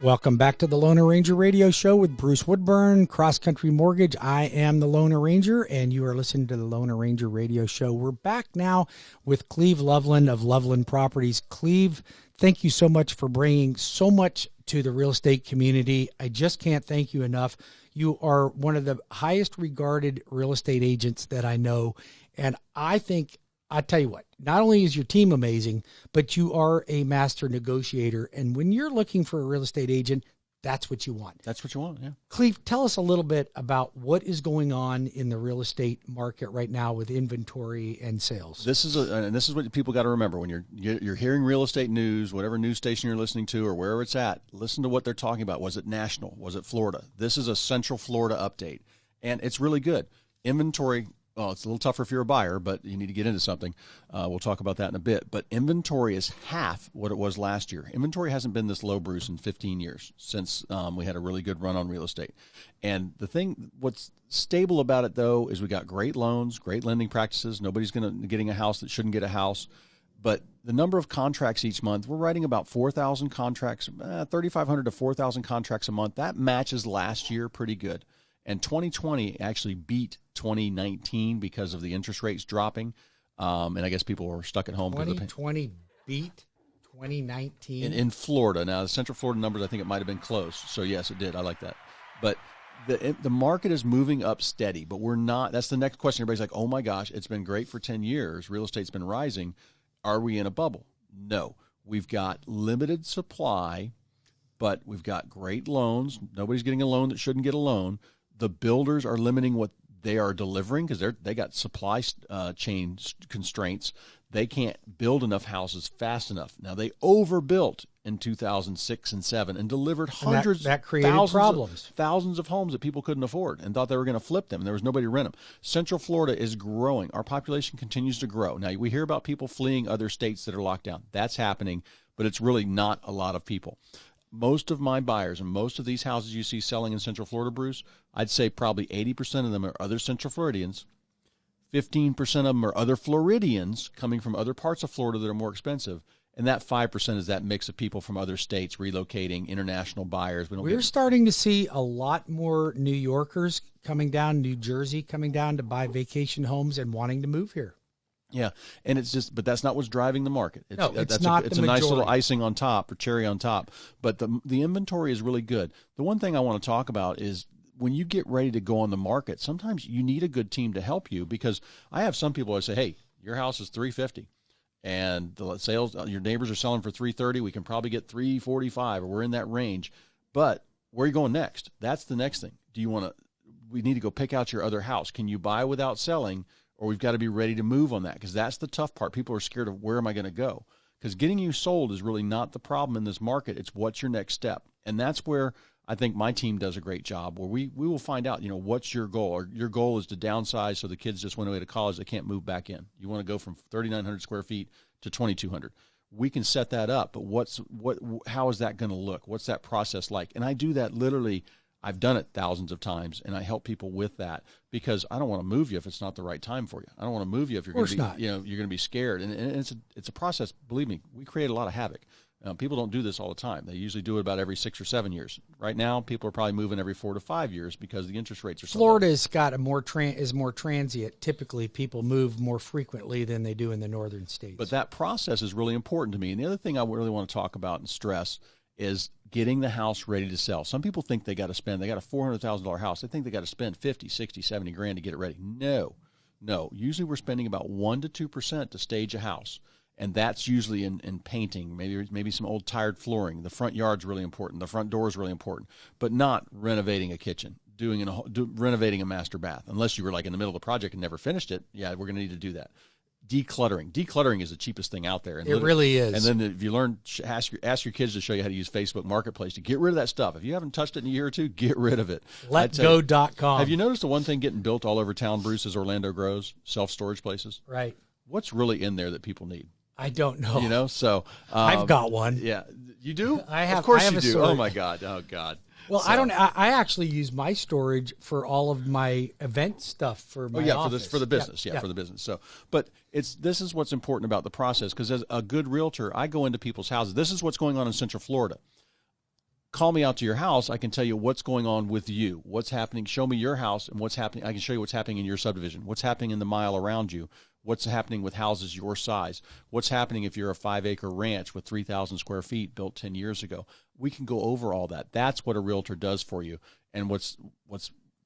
Welcome back to the Loner Ranger Radio Show with Bruce Woodburn, CrossCountry Mortgage. I am the Loner Ranger, and you are listening to the Loner Ranger Radio Show. We're back now with Cleve Loveland of Loveland Properties. Cleve, thank you so much for bringing so much to the real estate community. I just can't thank you enough. You are one of the highest regarded real estate agents that I know, and I think, I tell you what, not only is your team amazing, but you are a master negotiator. And when you're looking for a real estate agent, that's what you want. That's what you want, yeah. Cleve, tell us a little bit about what is going on in the real estate market right now with inventory and sales. This is what people got to remember when you're hearing real estate news, whatever news station you're listening to or wherever it's at. Listen to what they're talking about. Was it national? Was it Florida? This is a Central Florida update, and it's really good. Inventory. Well, it's a little tougher if you're a buyer, but you need to get into something. We'll talk about that in a bit. But inventory is half what it was last year. Inventory hasn't been this low, Bruce, in 15 years since we had a really good run on real estate. And what's stable about it, though, is we got great loans, great lending practices. Nobody's getting a house that shouldn't get a house. But the number of contracts each month, we're writing about 4,000 contracts, 3,500 to 4,000 contracts a month. That matches last year pretty good. And 2020 actually beat 2019 because of the interest rates dropping. And I guess people were stuck at home. 2020 beat 2019? In Florida. Now, the Central Florida numbers, I think it might have been close. So, yes, it did. I like that. But the market is moving up steady, but we're not. That's the next question. Everybody's like, oh, my gosh, it's been great for 10 years. Real estate's been rising. Are we in a bubble? No. We've got limited supply, but we've got great loans. Nobody's getting a loan that shouldn't get a loan. The builders are limiting what they are delivering because they got supply chain constraints. They can't build enough houses fast enough. Now, they overbuilt in 2006 and 7 and delivered hundreds, that created problems. Thousands of homes that people couldn't afford and thought they were going to flip them, and there was nobody to rent them. Central Florida is growing. Our population continues to grow. Now, we hear about people fleeing other states that are locked down. That's happening, but it's really not a lot of people. Most of my buyers and most of these houses you see selling in Central Florida, Bruce, I'd say probably 80% of them are other Central Floridians. 15% of them are other Floridians coming from other parts of Florida that are more expensive. And that 5% is that mix of people from other states relocating, international buyers. We're starting to see a lot more New Yorkers coming down, New Jersey coming down to buy vacation homes and wanting to move here. Yeah, and but that's not what's driving the market. It's not. It's a nice little icing on top or cherry on top. But the inventory is really good. The one thing I want to talk about is when you get ready to go on the market, sometimes you need a good team to help you, because I have some people that say, hey, your house is $350 and the sales, your neighbors are selling for $330. We can probably get $345, or we're in that range. But where are you going next? That's the next thing. We need to go pick out your other house. Can you buy without selling? Or we've got to be ready to move on that, because that's the tough part. People are scared of, where am I going to go? Because getting you sold is really not the problem in this market. It's what's your next step. And that's where I think my team does a great job, where we will find out, what's your goal? Or your goal is to downsize so the kids just went away to college, they can't move back in. You want to go from 3,900 square feet to 2,200. We can set that up, but how is that going to look? What's that process like? And I do that literally. I've done it thousands of times, and I help people with that, because I don't want to move you if it's not the right time for you. I don't want to move you if you're going to be, you're going to be scared. And it's a process. Believe me, we create a lot of havoc. People don't do this all the time. They usually do it about every 6 or 7 years. Right now, people are probably moving every 4 to 5 years because the interest rates are so low. Florida's got is more transient. Typically, people move more frequently than they do in the northern states. But that process is really important to me. And the other thing I really want to talk about and stress is getting the house ready to sell. Some people think they got a $400,000 house. They think they got to spend 50, 60, 70 grand to get it ready. No. Usually we're spending about 1% to 2% to stage a house. And that's usually in painting, maybe some old tired flooring. The front yard's really important. The front door is really important, but not renovating a kitchen, renovating a master bath. Unless you were like in the middle of the project and never finished it, yeah, we're going to need to do that. Decluttering is the cheapest thing out there. And it really is. And then if you learn, ask your kids to show you how to use Facebook Marketplace to get rid of that stuff. If you haven't touched it in a year or two, get rid of it. Letgo.com. Have you noticed the one thing getting built all over town, Bruce, is Orlando grows, self-storage places? Right. What's really in there that people need? I don't know. So I've got one. Yeah, you do. I have. Of course I have you do. Storage. Oh my God. Oh God. Well, so. I actually use my storage for all of my event stuff for my office. for the business. Yeah, for the business. So, but this is what's important about the process, because as a good realtor, I go into people's houses. This is what's going on in Central Florida. call me out to your house, I can tell you what's going on with you, what's happening. Show me your house and what's happening. I can show you what's happening in your subdivision, what's happening in the mile around you, what's happening with houses your size, what's happening if you're a 5-acre ranch with 3,000 square feet built 10 years ago. We can go over all that. That's what a realtor does for you. And what's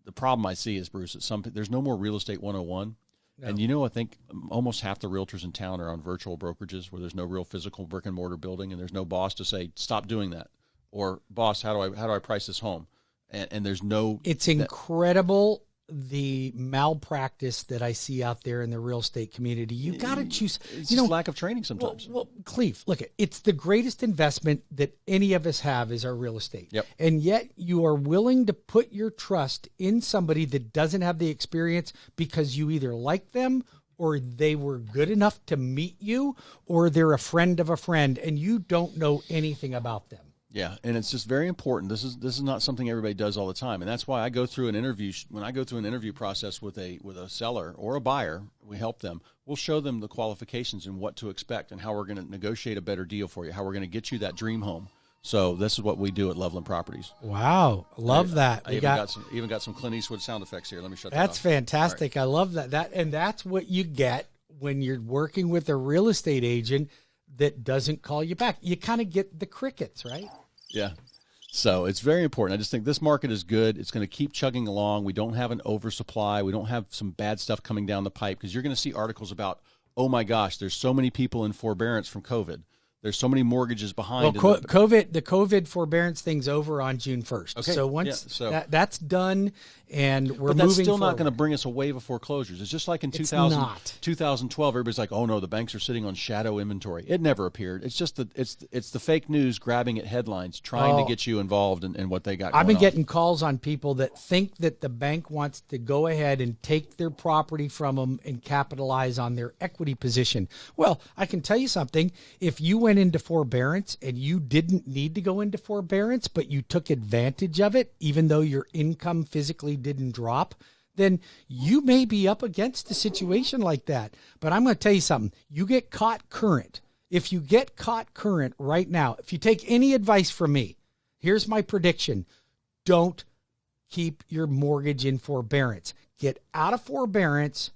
the problem I see is, Bruce, there's no more real estate 101. No. And I think almost half the realtors in town are on virtual brokerages where there's no real physical brick and mortar building, and there's no boss to say, stop doing that. Or, boss, how do I price this home? And there's no. It's incredible the malpractice that I see out there in the real estate community. You got to choose. It's just lack of training sometimes. Well, Cleve, look, it's the greatest investment that any of us have is our real estate. Yep. And yet you are willing to put your trust in somebody that doesn't have the experience because you either like them or they were good enough to meet you or they're a friend of a friend and you don't know anything about them. Yeah, and it's just very important. This is not something everybody does all the time, and that's why I go through an interview. When I go through an interview process with a seller or a buyer, we help them. We'll show them the qualifications and what to expect, and how we're going to negotiate a better deal for you. How we're going to get you that dream home. So this is what we do at Loveland Properties. Wow, love that. I even got some Clint Eastwood sound effects here. Let me shut that off. That's fantastic. Right. I love that. And that's what you get when you're working with a real estate agent that doesn't call you back. You kind of get the crickets, right? Yeah. So it's very important. I just think this market is good. It's going to keep chugging along. We don't have an oversupply. We don't have some bad stuff coming down the pipe, because you're going to see articles about, oh my gosh, there's so many people in forbearance from COVID. There's so many mortgages behind. Well, the COVID forbearance thing's over on June 1st. Okay. So once that's done and we're moving But that's still forward. not going to bring us a wave of foreclosures. It's just like in 2012, everybody's like, oh no, the banks are sitting on shadow inventory. It never appeared. It's just it's the fake news grabbing at headlines, trying to get you involved in what they got going on. I've been getting calls on people that think that the bank wants to go ahead and take their property from them and capitalize on their equity position. Well, I can tell you something. If you went into forbearance and you didn't need to go into forbearance, but you took advantage of it, even though your income physically didn't drop, then you may be up against a situation like that. But I'm going to tell you something. You get caught current. If you get caught current right now, if you take any advice from me, here's my prediction. Don't keep your mortgage in forbearance. Get out of forbearance.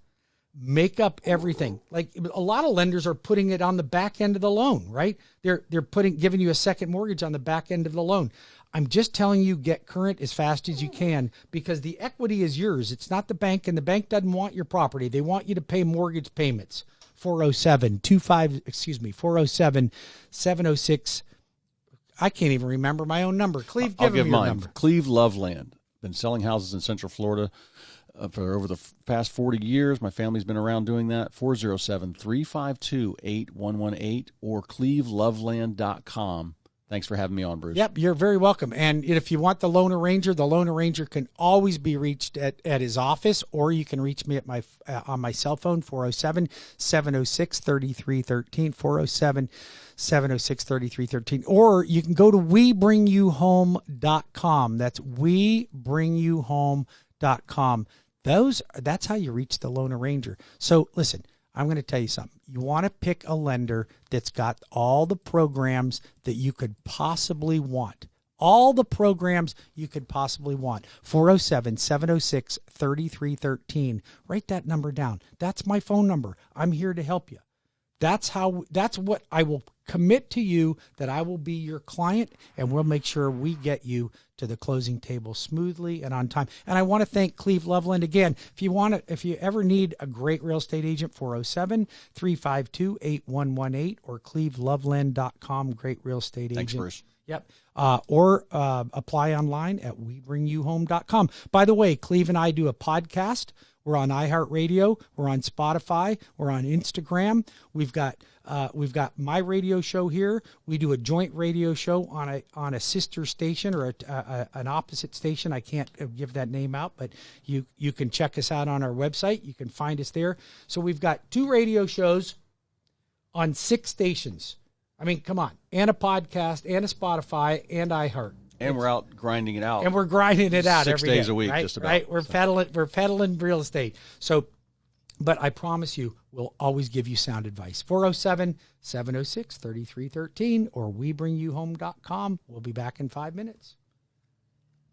Make up everything. Like a lot of lenders are putting it on the back end of the loan, right? They're giving you a second mortgage on the back end of the loan. I'm just telling you, get current as fast as you can, because the equity is yours. It's not the bank, and the bank doesn't want your property. They want you to pay mortgage payments. 407-706. I can't even remember my own number. Cleve, I'll give me your mine. number. Cleve Loveland. Been selling houses in Central Florida for over the past 40 years. My family's been around doing that. 407-352-8118 or cleveloveland.com. Thanks for having me on, Bruce. Yep, you're very welcome. And if you want the Lone Ranger can always be reached at his office, or you can reach me at my on my cell phone, 407-706-3313, 407-706-3313. Or you can go to WeBringYouHome.com. That's WeBringYouHome.com. That's how you reach the Lone Ranger. So listen, I'm going to tell you something. You want to pick a lender that's got all the programs that you could possibly want. All the programs you could possibly want. 407-706-3313. Write that number down. That's my phone number. I'm here to help you. That's what I will commit to you, that I will be your client, and we'll make sure we get you to the closing table smoothly and on time. And I want to thank Cleve Loveland again. If you ever need a great real estate agent, 407-352-8118 or cleveloveland.com. Great real estate agent. Thanks, Bruce. Yep. Or apply online at WeBringYouHome.com. By the way, Cleve and I do a podcast. We're on iHeartRadio. We're on Spotify. We're on Instagram. We've got my radio show here. We do a joint radio show on a sister station or an opposite station. I can't give that name out, but you can check us out on our website. You can find us there. So we've got 2 radio shows on 6 stations. I mean, come on. And a podcast, and a Spotify, and iHeart. And we're out grinding it out. And we're grinding it out 6 every days day, a week, right? just about. Right? We're peddling real estate. So But I promise you, we'll always give you sound advice. 407-706-3313 or webringyouhome.com. We'll be back in 5 minutes.